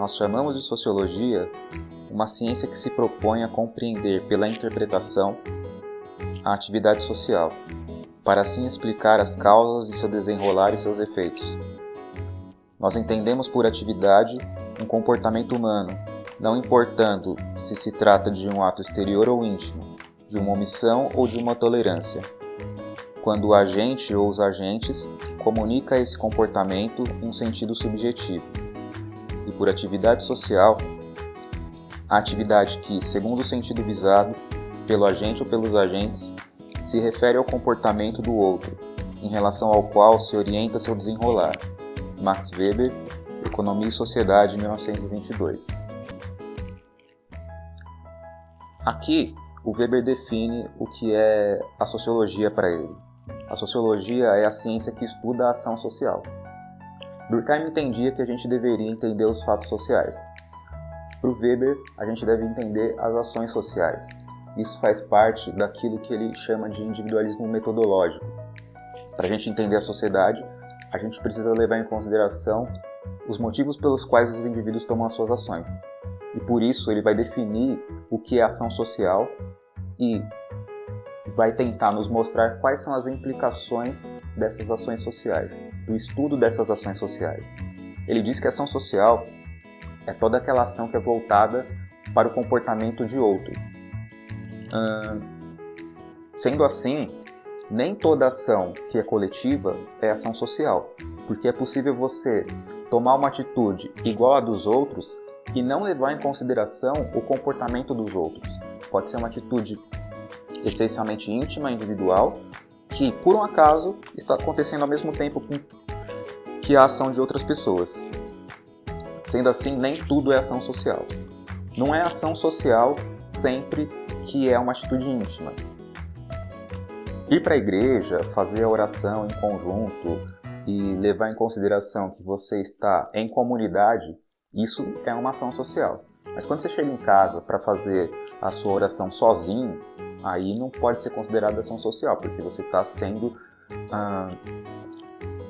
nós chamamos de sociologia uma ciência que se propõe a compreender pela interpretação a atividade social, para assim explicar as causas de seu desenrolar e seus efeitos. Nós entendemos por atividade um comportamento humano, não importando se se trata de um ato exterior ou íntimo, de uma omissão ou de uma tolerância. Quando o agente ou os agentes comunica a esse comportamento um sentido subjetivo. E por atividade social, a atividade que, segundo o sentido visado, pelo agente ou pelos agentes, se refere ao comportamento do outro, em relação ao qual se orienta seu desenrolar. Max Weber, Economia e Sociedade, 1922. Aqui, o Weber define o que é a sociologia para ele. A sociologia é a ciência que estuda a ação social. Durkheim entendia que a gente deveria entender os fatos sociais. Para o Weber, a gente deve entender as ações sociais. Isso faz parte daquilo que ele chama de individualismo metodológico. Para a gente entender a sociedade, a gente precisa levar em consideração os motivos pelos quais os indivíduos tomam as suas ações. E por isso ele vai definir o que é ação social e vai tentar nos mostrar quais são as implicações dessas ações sociais, do estudo dessas ações sociais. Ele diz que a ação social é toda aquela ação que é voltada para o comportamento de outro. Sendo assim, nem toda ação que é coletiva é ação social, porque é possível você tomar uma atitude igual à dos outros e não levar em consideração o comportamento dos outros. Pode ser uma atitude essencialmente íntima, individual, que por um acaso está acontecendo ao mesmo tempo que a ação de outras pessoas. Sendo assim, nem tudo é ação social. Não é ação social sempre que é uma atitude íntima. Ir para a igreja, fazer a oração em conjunto e levar em consideração que você está em comunidade, isso é uma ação social. Mas quando você chega em casa para fazer a sua oração sozinho, aí não pode ser considerada ação social, porque você está sendo...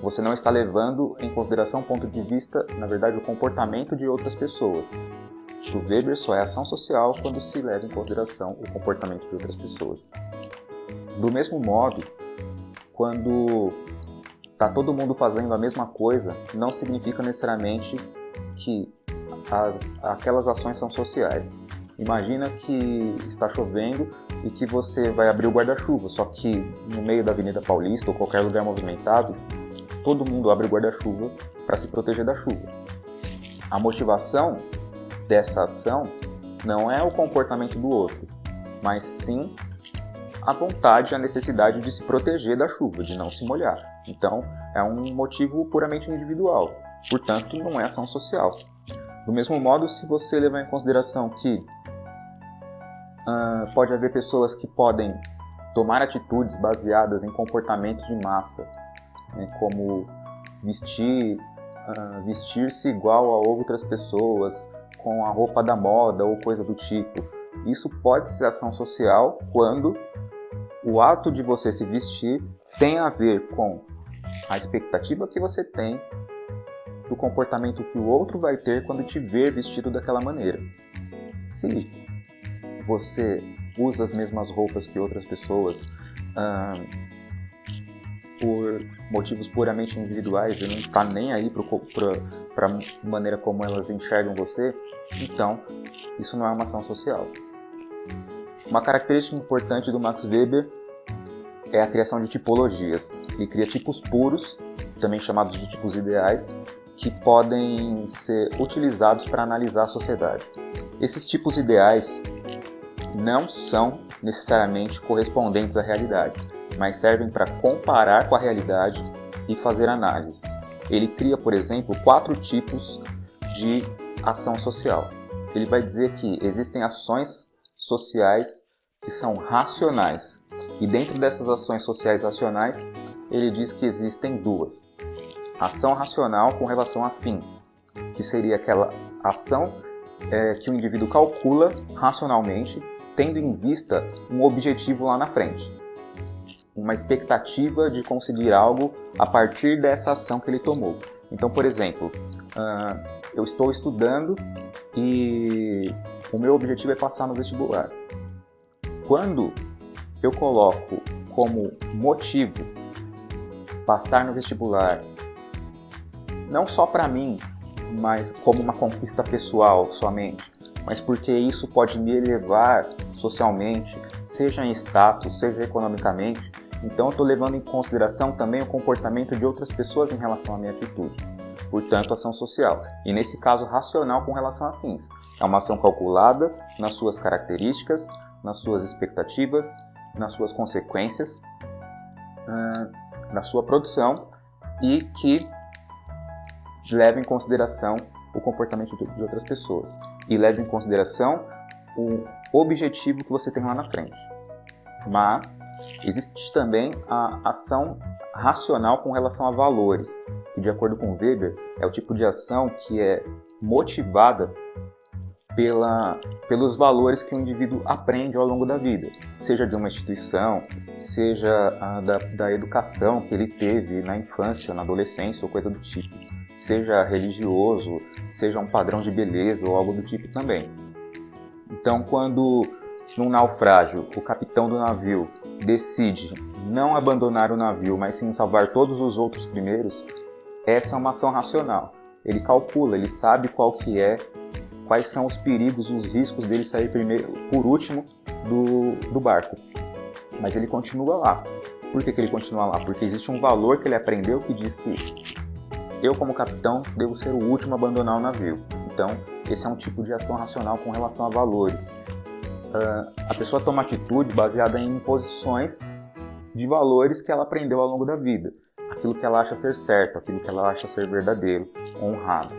você não está levando em consideração o ponto de vista, na verdade, o comportamento de outras pessoas. O Weber só é ação social quando se leva em consideração o comportamento de outras pessoas. Do mesmo modo, quando está todo mundo fazendo a mesma coisa, não significa necessariamente que aquelas ações são sociais. Imagina que está chovendo e que você vai abrir o guarda-chuva, só que no meio da Avenida Paulista ou qualquer lugar movimentado, todo mundo abre o guarda-chuva para se proteger da chuva. A motivação dessa ação não é o comportamento do outro, mas sim a vontade e a necessidade de se proteger da chuva, de não se molhar. Então, é um motivo puramente individual, portanto, não é ação social. Do mesmo modo, se você levar em consideração que pode haver pessoas que podem tomar atitudes baseadas em comportamentos de massa, né, como vestir-se igual a outras pessoas, com a roupa da moda ou coisa do tipo. Isso pode ser ação social quando o ato de você se vestir tem a ver com a expectativa que você tem do comportamento que o outro vai ter quando te ver vestido daquela maneira. Se você usa as mesmas roupas que outras pessoas por motivos puramente individuais e não está nem aí para a maneira como elas enxergam você, então isso não é uma ação social. Uma característica importante do Max Weber é a criação de tipologias. Ele cria tipos puros, também chamados de tipos ideais, que podem ser utilizados para analisar a sociedade. Esses tipos ideais não são necessariamente correspondentes à realidade, mas servem para comparar com a realidade e fazer análises. Ele cria, por exemplo, 4 tipos de ação social. Ele vai dizer que existem ações sociais que são racionais. E dentro dessas ações sociais racionais, ele diz que existem 2. Ação racional com relação a fins, que seria aquela ação que o indivíduo calcula racionalmente, tendo em vista um objetivo lá na frente. Uma expectativa de conseguir algo a partir dessa ação que ele tomou. Então, por exemplo, eu estou estudando e o meu objetivo é passar no vestibular. Quando eu coloco como motivo passar no vestibular, não só para mim, mas como uma conquista pessoal somente, mas porque isso pode me elevar socialmente, seja em status, seja economicamente, então eu estou levando em consideração também o comportamento de outras pessoas em relação à minha atitude. Portanto, ação social. E nesse caso, racional com relação a fins. É uma ação calculada nas suas características, nas suas expectativas, nas suas consequências, na sua produção e que leva em consideração o comportamento de outras pessoas e leva em consideração o objetivo que você tem lá na frente. Mas existe também a ação racional com relação a valores, que de acordo com Weber é o tipo de ação que é motivada pelos valores que o indivíduo aprende ao longo da vida, seja de uma instituição, seja da educação que ele teve na infância, na adolescência ou coisa do tipo, seja religioso, seja um padrão de beleza ou algo do tipo também. Então, quando num naufrágio o capitão do navio decide não abandonar o navio, mas sim salvar todos os outros primeiros, essa é uma ação racional. Ele calcula, ele sabe quais são os perigos, os riscos dele sair por último do barco. Mas ele continua lá. Por que ele continua lá? Porque existe um valor que ele aprendeu que diz que eu, como capitão, devo ser o último a abandonar o navio. Então, esse é um tipo de ação racional com relação a valores. A pessoa toma atitude baseada em imposições de valores que ela aprendeu ao longo da vida. Aquilo que ela acha ser certo, aquilo que ela acha ser verdadeiro, honrado.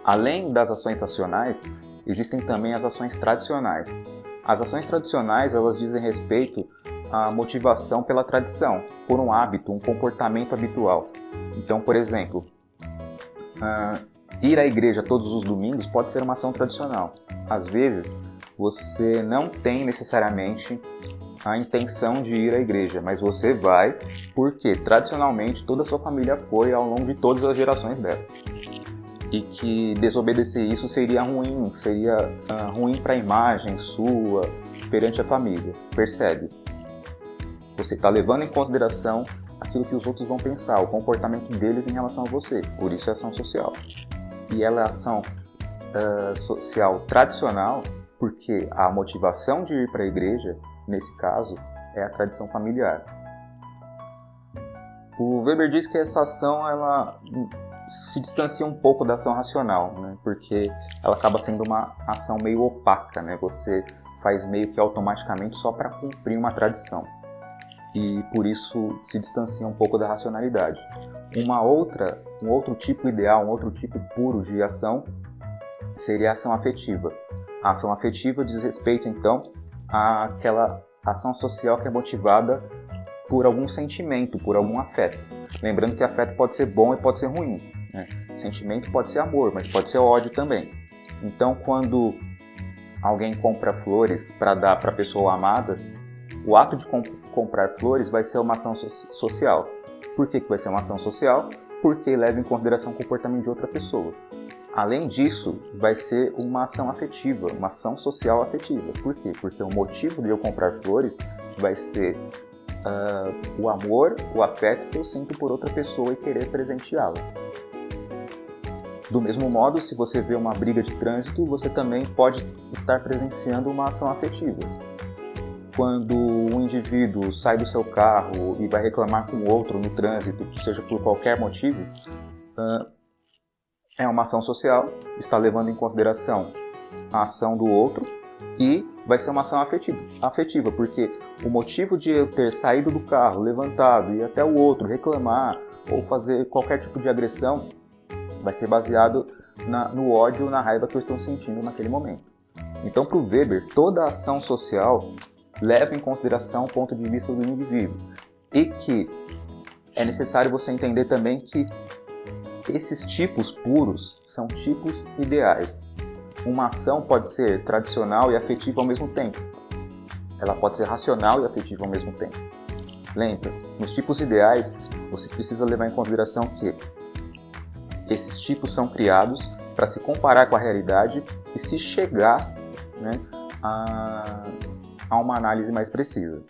Além das ações racionais, existem também as ações tradicionais. As ações tradicionais, elas dizem respeito à motivação pela tradição, por um hábito, um comportamento habitual. Então, por exemplo, ir à igreja todos os domingos pode ser uma ação tradicional. Às vezes, você não tem necessariamente a intenção de ir à igreja, mas você vai porque tradicionalmente toda a sua família foi ao longo de todas as gerações dela. E que desobedecer isso seria ruim para a imagem sua perante a família. Percebe? Você está levando em consideração aquilo que os outros vão pensar, o comportamento deles em relação a você. Por isso é ação social. E ela é ação social tradicional porque a motivação de ir para a igreja, nesse caso, é a tradição familiar. O Weber diz que essa ação ela se distancia um pouco da ação racional, né? Porque ela acaba sendo uma ação meio opaca, né? Você faz meio que automaticamente só para cumprir uma tradição. E por isso se distancia um pouco da racionalidade. Um outro tipo ideal, um outro tipo puro de ação seria a ação afetiva. A ação afetiva diz respeito, então, àquela ação social que é motivada por algum sentimento, por algum afeto. Lembrando que afeto pode ser bom e pode ser ruim, né? Sentimento pode ser amor, mas pode ser ódio também. Então, quando alguém compra flores para dar para a pessoa amada, o ato de comprar flores vai ser uma ação social. Por que vai ser uma ação social? Porque leva em consideração o comportamento de outra pessoa. Além disso, vai ser uma ação afetiva, uma ação social afetiva. Por quê? Porque o motivo de eu comprar flores vai ser o amor, o afeto que eu sinto por outra pessoa e querer presenteá-la. Do mesmo modo, se você vê uma briga de trânsito, você também pode estar presenciando uma ação afetiva. Quando um indivíduo sai do seu carro e vai reclamar com o outro no trânsito, seja por qualquer motivo, é uma ação social, está levando em consideração a ação do outro e vai ser uma ação afetiva, porque o motivo de eu ter saído do carro, levantado e ir até o outro reclamar ou fazer qualquer tipo de agressão vai ser baseado no ódio ou na raiva que eu estou sentindo naquele momento. Então, para o Weber, toda ação social leva em consideração o ponto de vista do indivíduo e que é necessário você entender também que esses tipos puros são tipos ideais. Uma ação pode ser tradicional e afetiva ao mesmo tempo. Ela pode ser racional e afetiva ao mesmo tempo. Lembra, nos tipos ideais, você precisa levar em consideração que Esses tipos são criados para se comparar com a realidade e se chegar, né, a uma análise mais precisa.